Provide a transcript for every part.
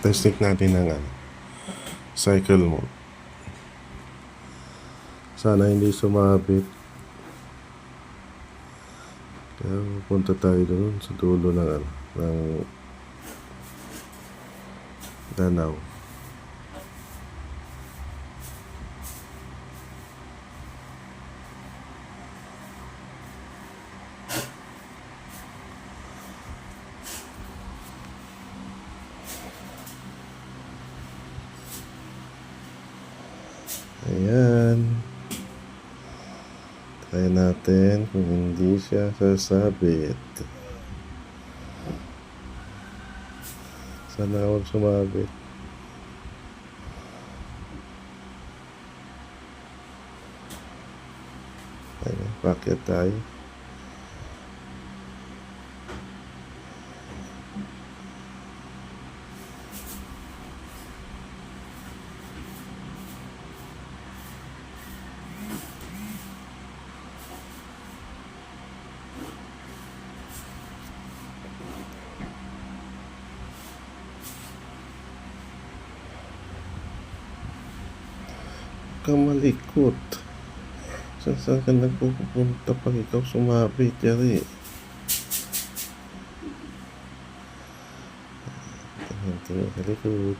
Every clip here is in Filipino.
Testing natin ng cycle mode. Sana hindi sumabit. Kaya pupunta tayo doon sa dulo ng Danau. Ayan. Try natin kung hindi siya sasabit. Sana ako sumabit. Ayan, packet tayo. Kamalikot. Saan ka nagpupunta pag ikaw sumabit, yari? Tingnan sa likod.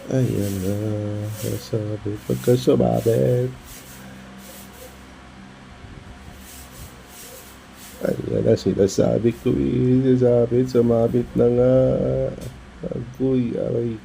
Ayan na, sabi pagka sumabit. Ayan na, sinasabi ko sumabit na nga. Agoy, aray